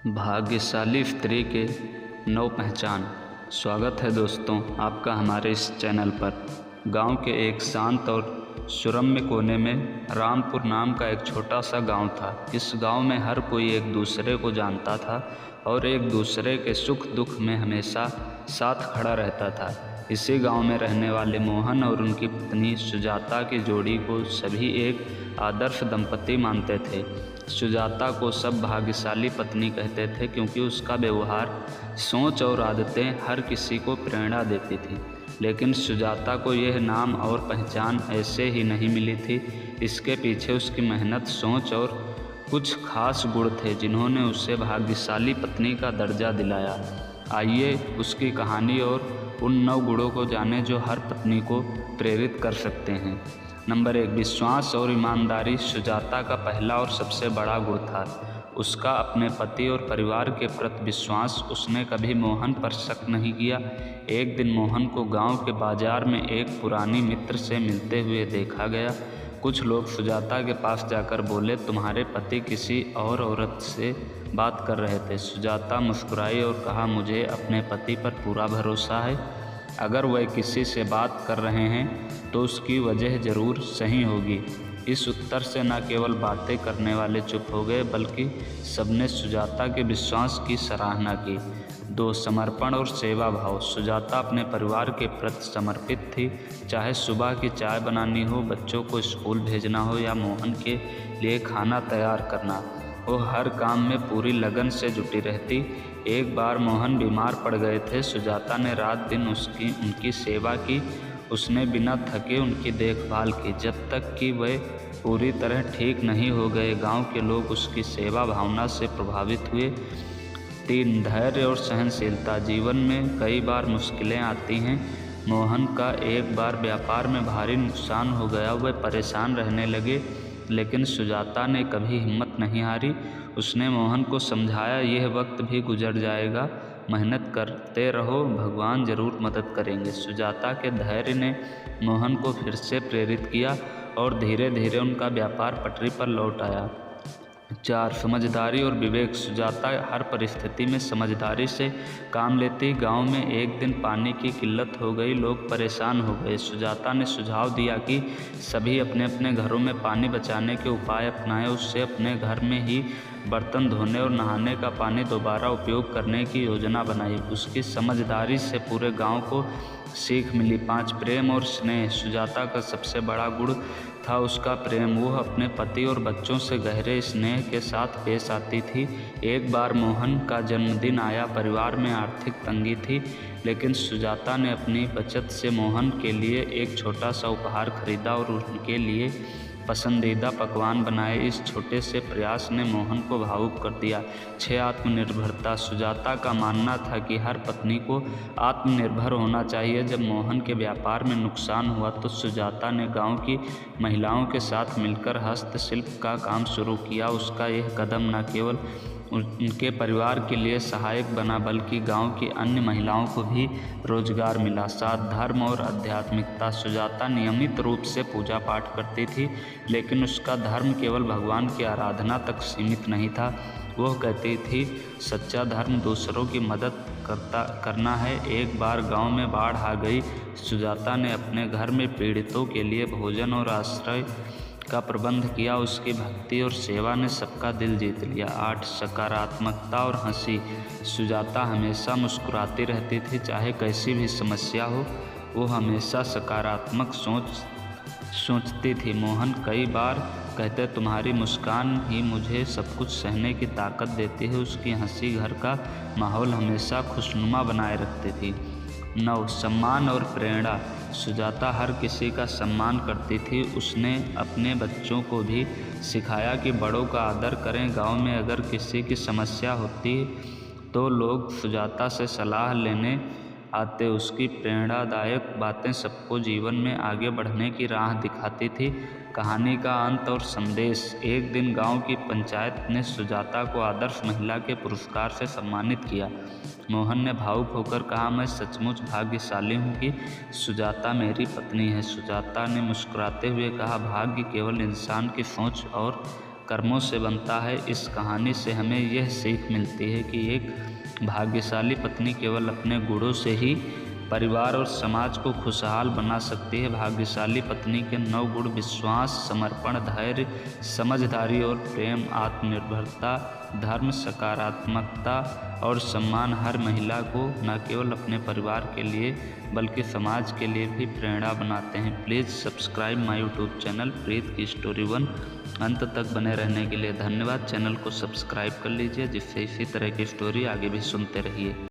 भाग्यशाली स्त्री के नव पहचान। स्वागत है दोस्तों आपका हमारे इस चैनल पर। गांव के एक शांत और सुरम्य कोने में रामपुर नाम का एक छोटा सा गांव था। इस गांव में हर कोई एक दूसरे को जानता था और एक दूसरे के सुख दुख में हमेशा साथ खड़ा रहता था। इसी गांव में रहने वाले मोहन और उनकी पत्नी सुजाता की जोड़ी को सभी एक आदर्श दंपति मानते थे। सुजाता को सब भाग्यशाली पत्नी कहते थे क्योंकि उसका व्यवहार, सोच और आदतें हर किसी को प्रेरणा देती थी। लेकिन सुजाता को यह नाम और पहचान ऐसे ही नहीं मिली थी। इसके पीछे उसकी मेहनत, सोच और कुछ खास गुण थे जिन्होंने उसे भाग्यशाली पत्नी का दर्जा दिलाया। आइए उसकी कहानी और उन 9 गुणों को जानें जो हर पत्नी को प्रेरित कर सकते हैं। नंबर 1, विश्वास और ईमानदारी। सुजाता का पहला और सबसे बड़ा गुण था उसका अपने पति और परिवार के प्रति विश्वास। उसने कभी मोहन पर शक नहीं किया। एक दिन मोहन को गांव के बाजार में एक पुरानी मित्र से मिलते हुए देखा गया। कुछ लोग सुजाता के पास जाकर बोले, तुम्हारे पति किसी और औरत से बात कर रहे थे। सुजाता मुस्कुराई और कहा, मुझे अपने पति पर पूरा भरोसा है। अगर वह किसी से बात कर रहे हैं तो उसकी वजह ज़रूर सही होगी। इस उत्तर से न केवल बातें करने वाले चुप हो गए बल्कि सबने सुजाता के विश्वास की सराहना की। 2, समर्पण और सेवा भाव। सुजाता अपने परिवार के प्रति समर्पित थी। चाहे सुबह की चाय बनानी हो, बच्चों को स्कूल भेजना हो या मोहन के लिए खाना तैयार करना, वो हर काम में पूरी लगन से जुटी रहती। एक बार मोहन बीमार पड़ गए थे। सुजाता ने रात दिन उनकी सेवा की। उसने बिना थके उनकी देखभाल की जब तक कि वे पूरी तरह ठीक नहीं हो गए। गांव के लोग उसकी सेवा भावना से प्रभावित हुए। 3, धैर्य और सहनशीलता। जीवन में कई बार मुश्किलें आती हैं। मोहन का एक बार व्यापार में भारी नुकसान हो गया। वे परेशान रहने लगे, लेकिन सुजाता ने कभी हिम्मत नहीं हारी। उसने मोहन को समझाया, यह वक्त भी गुजर जाएगा, मेहनत करते रहो, भगवान ज़रूर मदद करेंगे। सुजाता के धैर्य ने मोहन को फिर से प्रेरित किया और धीरे धीरे उनका व्यापार पटरी पर लौट आया। 4, समझदारी और विवेक। सुजाता हर परिस्थिति में समझदारी से काम लेती। गांव में एक दिन पानी की किल्लत हो गई, लोग परेशान हो गए। सुजाता ने सुझाव दिया कि सभी अपने अपने घरों में पानी बचाने के उपाय अपनाएं। उससे अपने घर में ही बर्तन धोने और नहाने का पानी दोबारा उपयोग करने की योजना बनाई। उसकी समझदारी से पूरे गांव को सीख मिली। 5, प्रेम और स्नेह। सुजाता का सबसे बड़ा गुण था उसका प्रेम। वो अपने पति और बच्चों से गहरे स्नेह के साथ पेश आती थी। एक बार मोहन का जन्मदिन आया। परिवार में आर्थिक तंगी थी, लेकिन सुजाता ने अपनी बचत से मोहन के लिए एक छोटा सा उपहार खरीदा और उनके लिए पसंदीदा पकवान बनाए। इस छोटे से प्रयास ने मोहन को भावुक कर दिया। 6, आत्मनिर्भरता। सुजाता का मानना था कि हर पत्नी को आत्मनिर्भर होना चाहिए। जब मोहन के व्यापार में नुकसान हुआ तो सुजाता ने गांव की महिलाओं के साथ मिलकर हस्तशिल्प का काम शुरू किया। उसका यह कदम न केवल उनके परिवार के लिए सहायक बना बल्कि गांव की अन्य महिलाओं को भी रोजगार मिला। 7, धर्म और आध्यात्मिकता। सुजाता नियमित रूप से पूजा पाठ करती थी, लेकिन उसका धर्म केवल भगवान की आराधना तक सीमित नहीं था। वह कहती थी, सच्चा धर्म दूसरों की मदद करना है। एक बार गांव में बाढ़ आ गई। सुजाता ने अपने घर में पीड़ितों के लिए भोजन और आश्रय का प्रबंध किया। उसकी भक्ति और सेवा ने सबका दिल जीत लिया। 8, सकारात्मकता और हंसी। सुजाता हमेशा मुस्कुराती रहती थी, चाहे कैसी भी समस्या हो। वो हमेशा सकारात्मक सोचती थी। मोहन कई बार कहते, तुम्हारी मुस्कान ही मुझे सब कुछ सहने की ताकत देती है। उसकी हंसी घर का माहौल हमेशा खुशनुमा बनाए रखती थी। 9, सम्मान और प्रेरणा। सुजाता हर किसी का सम्मान करती थी। उसने अपने बच्चों को भी सिखाया कि बड़ों का आदर करें। गांव में अगर किसी की समस्या होती तो लोग सुजाता से सलाह लेने आते। उसकी प्रेरणादायक बातें सबको जीवन में आगे बढ़ने की राह दिखाती थी। कहानी का अंत और संदेश। एक दिन गांव की पंचायत ने सुजाता को आदर्श महिला के पुरस्कार से सम्मानित किया। मोहन ने भावुक होकर कहा, मैं सचमुच भाग्यशाली हूँ कि सुजाता मेरी पत्नी है। सुजाता ने मुस्कुराते हुए कहा, भाग्य केवल इंसान की सोच और कर्मों से बनता है। इस कहानी से हमें यह सीख मिलती है कि एक भाग्यशाली पत्नी केवल अपने गुणों से ही परिवार और समाज को खुशहाल बना सकती है। भाग्यशाली पत्नी के 9 गुण: विश्वास, समर्पण, धैर्य, समझदारी और प्रेम, आत्मनिर्भरता, धर्म, सकारात्मकता और सम्मान हर महिला को न केवल अपने परिवार के लिए बल्कि समाज के लिए भी प्रेरणा बनाते हैं। Please subscribe my YouTube channel Preet की स्टोरी 1। अंत तक बने रहने के लिए धन्यवाद। चैनल को सब्सक्राइब कर लीजिए जिससे इसी तरह की स्टोरी आगे भी सुनते रहिए।